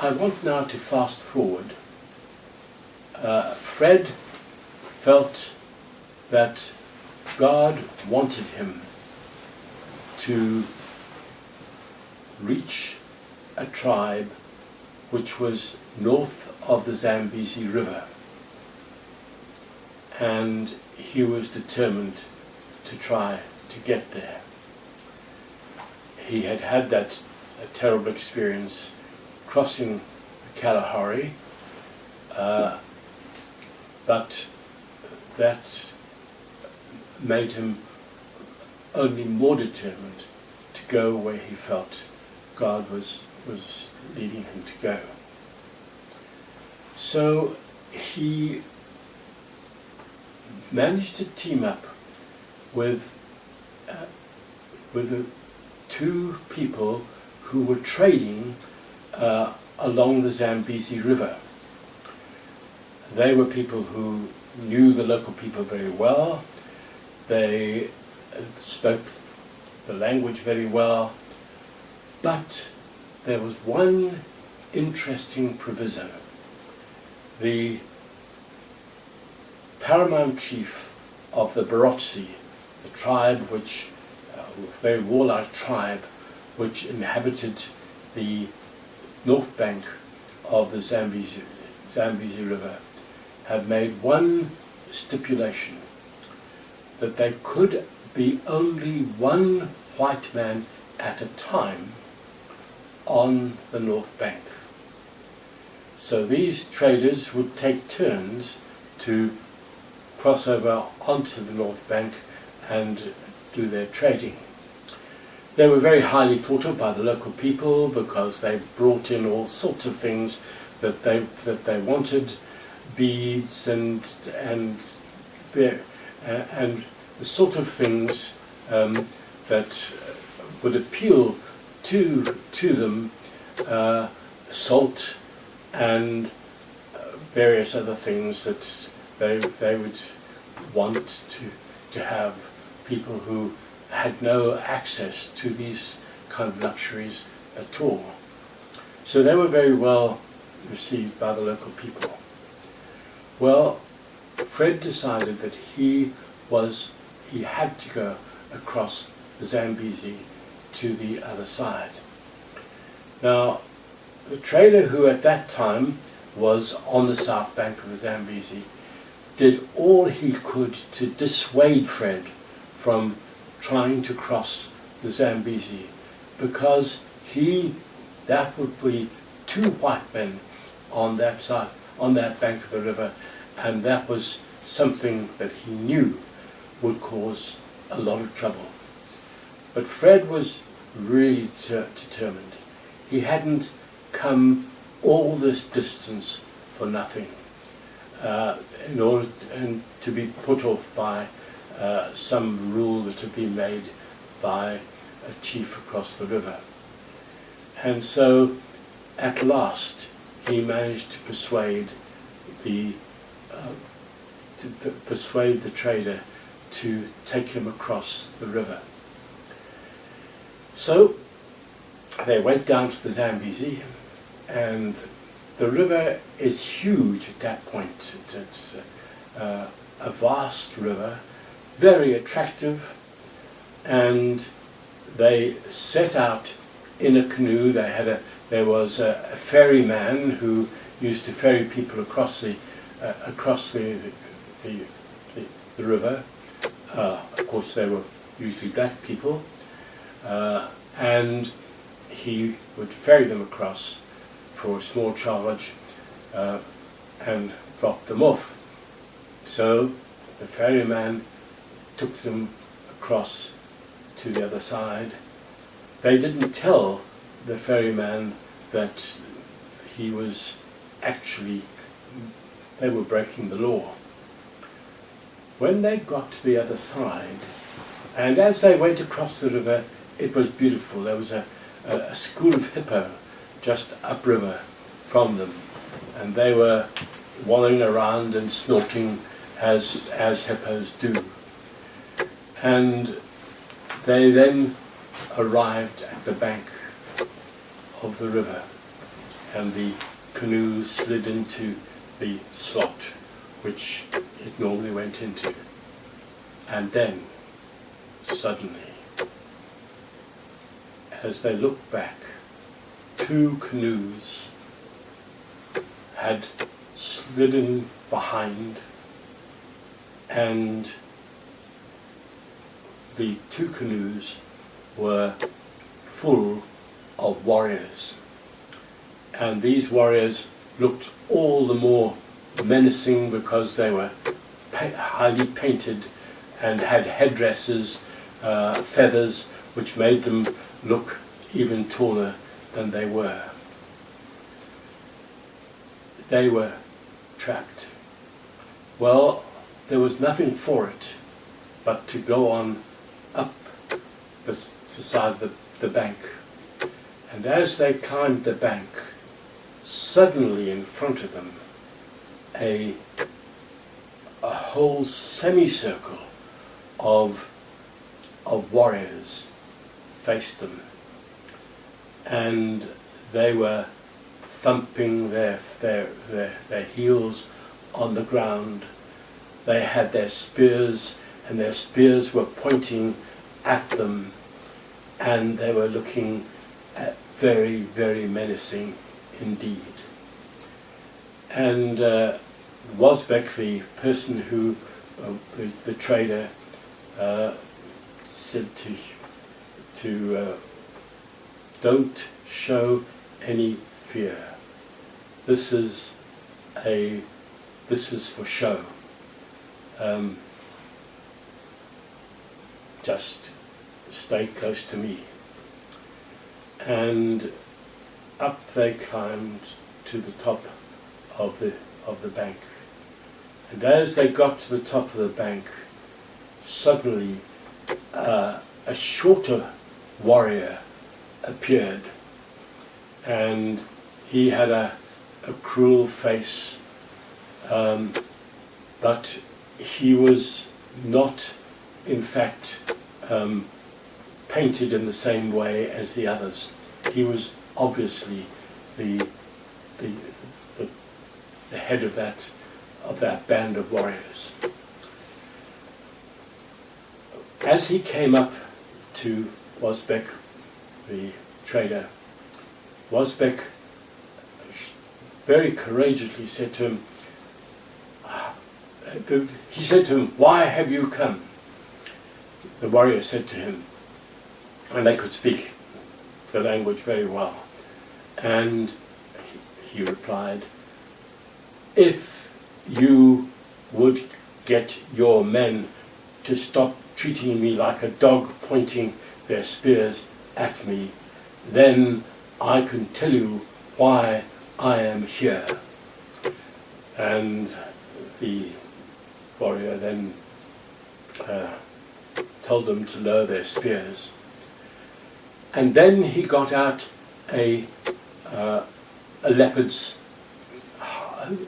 I want now to fast forward. Fred felt that God wanted him to reach a tribe which was north of the Zambezi River, and he was determined to try to get there. He had had that terrible experience crossing the Kalahari, but that made him only more determined to go where he felt God was leading him to go. So he managed to team up with the two people who were trading along the Zambezi River. They were people who knew the local people very well. They spoke the language very well, but there was one interesting proviso. The paramount chief of the Barotse, the tribe which, a very warlike tribe, which inhabited the north bank of the Zambezi River, had made one stipulation, that there could be only one white man at a time on the north bank. So these traders would take turns to cross over onto the north bank and do their trading. They were very highly thought of by the local people because they brought in all sorts of things that they wanted, beads and the sort of things that would appeal to them, salt and various other things that they would want to have people who had no access to these kind of luxuries at all. So they were very well received by the local people. Well, Fred decided that he had to go across the Zambezi to the other side. Now, the trader who at that time was on the south bank of the Zambezi did all he could to dissuade Fred from trying to cross the Zambezi, because that would be two white men on that side, on that bank of the river, and that was something that he knew would cause a lot of trouble. But Fred was really determined. He hadn't come all this distance for nothing, in order to be put off by some rule that had been made by a chief across the river. And so at last he managed to persuade the trader to take him across the river. So they went down to the Zambezi, and the river is huge at that point. It's a vast river, very attractive, and they set out in a canoe. There was a ferryman who used to ferry people across the river. Of course, they were usually black people, and he would ferry them across for a small charge and drop them off. So the ferryman took them across to the other side. They didn't tell the ferryman that they were breaking the law. When they got to the other side, and as they went across the river, it was beautiful. There was a school of hippo just upriver from them, and they were wallowing around and snorting as hippos do. And they then arrived at the bank of the river, and the canoe slid into the slot which it normally went into. And then, suddenly, as they looked back, 2 canoes had slidden behind, and the 2 canoes were full of warriors. And these warriors looked all the more menacing because they were highly painted and had headdresses, feathers, which made them look even taller than they were. They were trapped. Well, there was nothing for it but to go on up the side of the bank. And as they climbed the bank, suddenly in front of them, a whole semicircle of warriors faced them, and they were thumping their heels on the ground. They had their spears, and their spears were pointing at them, and they were looking very, very menacing indeed. And Wasbeck, the person who, the trader, said to don't show any fear. This is for show. Just stay close to me. And up they climbed to the top of the bank. And as they got to the top of the bank, suddenly a shorter warrior appeared, and he had a cruel face, but he was not, in fact, painted in the same way as the others. He was obviously the head of that band of warriors. As he came up to Wasbeck, the trader, Wasbeck very courageously said to him, "Why have you come?" The warrior said to him, and they could speak the language very well, and he replied, "If you would get your men to stop treating me like a dog pointing their spears at me, then I can tell you why I am here." And the warrior then told them to lower their spears. And then he got out a leopard's,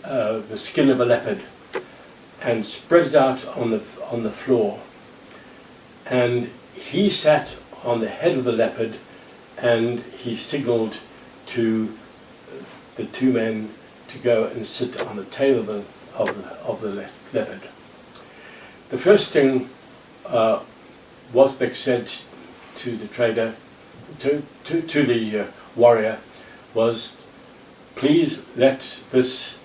the skin of a leopard, and spread it out on the floor. And he sat on the head of the leopard, and he signalled to the 2 men to go and sit on the tail of the leopard. The first thing Wasbeck said to the trader, to the warrior, was, "Please let this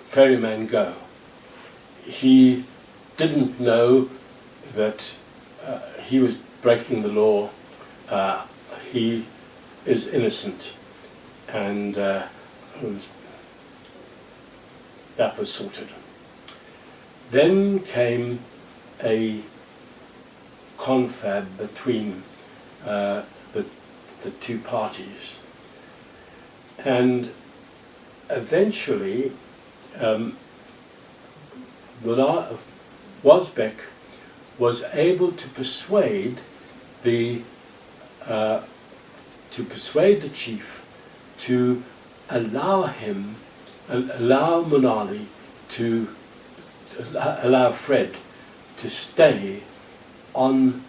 ferryman go. He didn't know that he was breaking the law. He is innocent." And that was sorted. Then came a confab between the 2 parties, and eventually Wasbeck was able to persuade the chief to allow Munali to allow Fred to stay on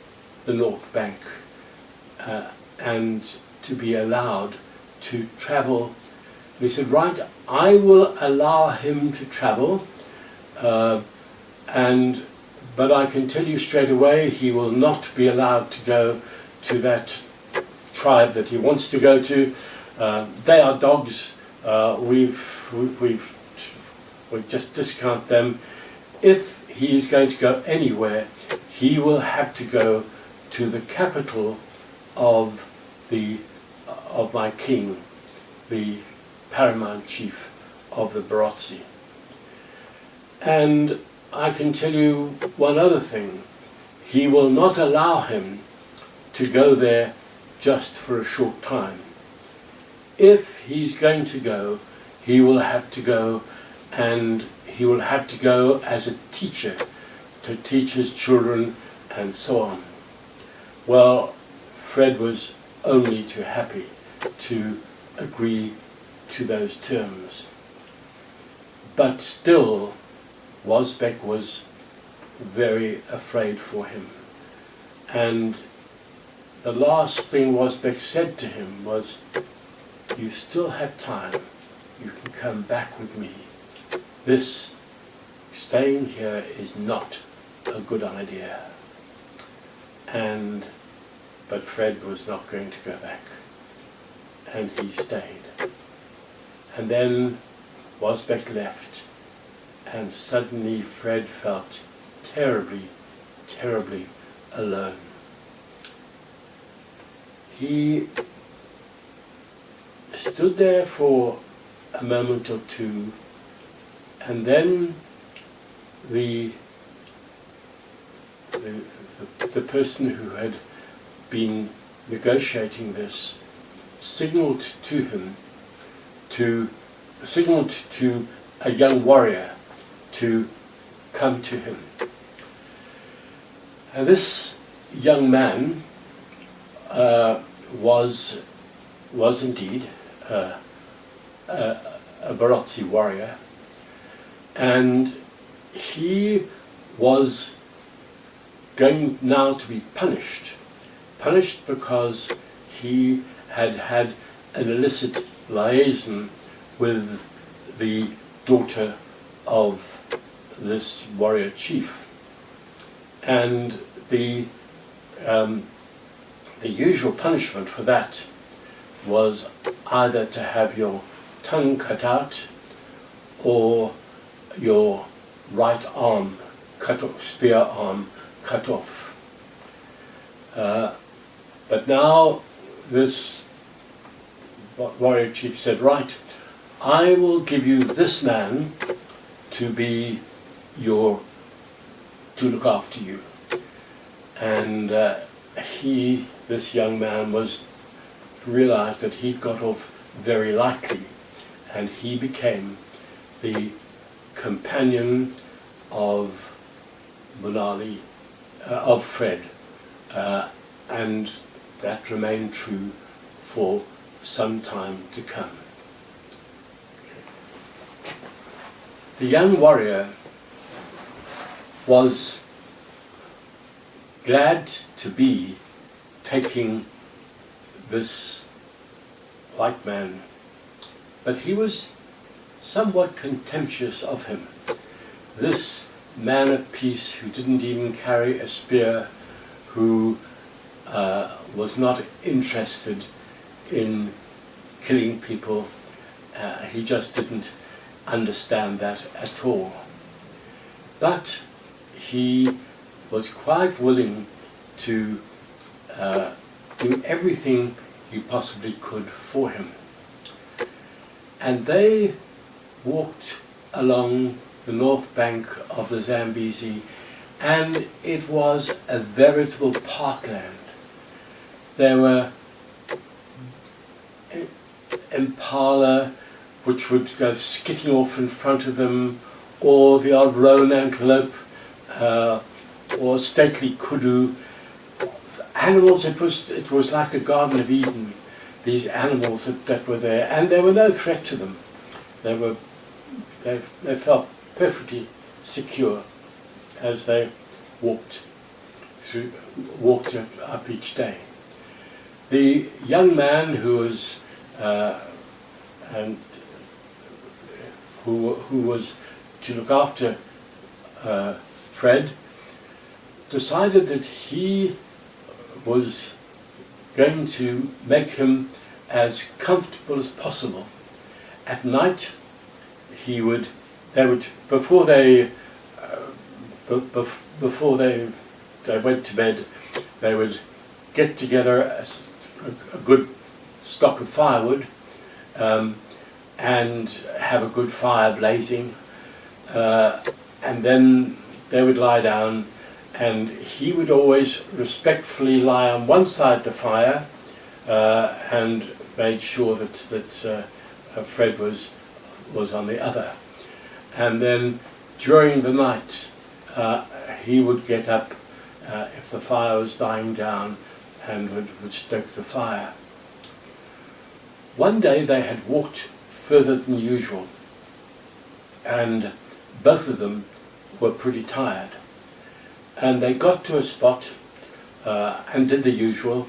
the North Bank and to be allowed to travel he said, right, I will allow him to travel, but I can tell you straight away he will not be allowed to go to that tribe that he wants to go to. They are dogs. We just discount them. If he is going to go anywhere, he will have to go to the capital of my king, the paramount chief of the Barotse. And I can tell you one other thing. He will not allow him to go there just for a short time. If he's going to go, he will have to go, and he will have to go as a teacher to teach his children and so on. Well, Fred was only too happy to agree to those terms. But still, Wasbeck was very afraid for him. And the last thing Wasbeck said to him was, "You still have time. You can come back with me. This staying here is not a good idea." But Fred was not going to go back, and he stayed. And then Wasbeck left, and suddenly Fred felt terribly, terribly alone. He stood there for a moment or two, and then the person who had been negotiating this signaled to a young warrior to come to him. And this young man was indeed a Barotse warrior, and he was going now to be punished because he had had an illicit liaison with the daughter of this warrior chief. And the usual punishment for that was either to have your tongue cut out or your right arm cut off, spear arm cut off. But now this warrior chief said, right, I will give you this man to look after you. And this young man realized that he'd got off very lightly, and he became the companion of Munali, of Fred, and that remained true for some time to come. The young warrior was glad to be taking this white man, but he was somewhat contemptuous of him. This man of peace who didn't even carry a spear, who was not interested in killing people, he just didn't understand that at all. But he was quite willing to do everything he possibly could for him. And they walked along the north bank of the Zambezi, and it was a veritable parkland. There were impala which would go skidding off in front of them, or the odd roan antelope, or stately kudu. Animals, it was like the Garden of Eden, these animals that were there, and there were no threat to them. They felt perfectly secure as they walked up each day. The young man who was, and who was to look after Fred, decided that he was going to make him as comfortable as possible. At night, they would before they went to bed, they would get together a good stock of firewood and have a good fire blazing, and then they would lie down, and he would always respectfully lie on one side of the fire and made sure that Fred was on the other. And then during the night he would get up if the fire was dying down and would stoke the fire. One day they had walked further than usual, and both of them were pretty tired. And they got to a spot and did the usual,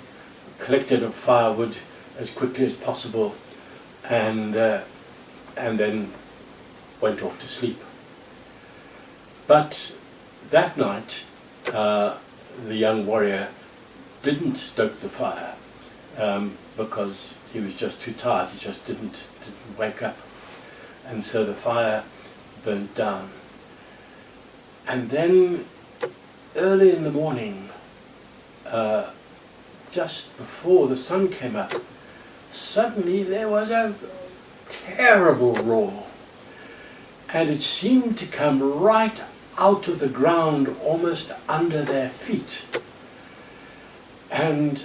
collected a firewood as quickly as possible, and then went off to sleep. But that night, the young warrior didn't stoke the fire because he was just too tired. He just didn't wake up, and so the fire burnt down. And then early in the morning, just before the sun came up, suddenly there was a terrible roar, and it seemed to come right out of the ground, almost under their feet. And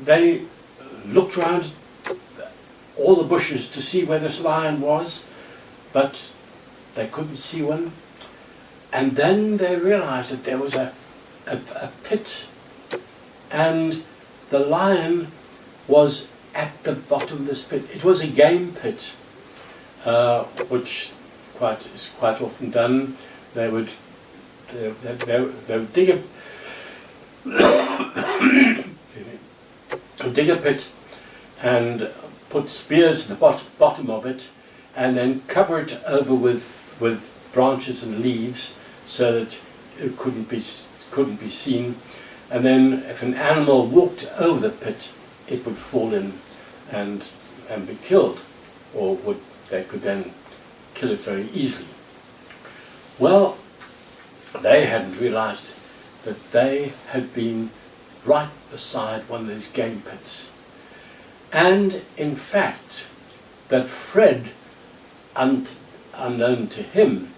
they looked around all the bushes to see where this lion was, but they couldn't see one. And then they realized that there was a pit, and the lion was at the bottom of this pit. It was a game pit, which is quite often done. They would dig a pit and put spears at the bottom of it, and then cover it over with branches and leaves so that it couldn't be seen. And then if an animal walked over the pit, it would fall in and be killed, or they could then kill it very easily. Well, they hadn't realized that they had been right beside one of these game pits, and in fact that Fred, unknown to him,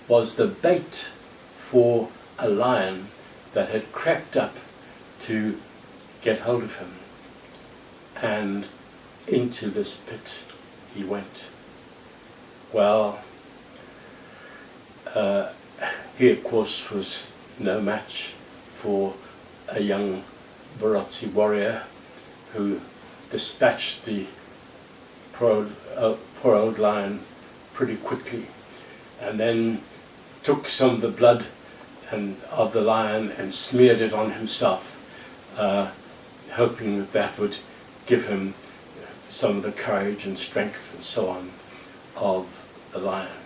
was the bait for a lion that had crept up to get hold of him. And into this pit he went. Well, he of course was no match for a young Barotse warrior who dispatched the poor old lion pretty quickly, and then took some of the blood of the lion and smeared it on himself, hoping that would give him some of the courage and strength and so on of the lion.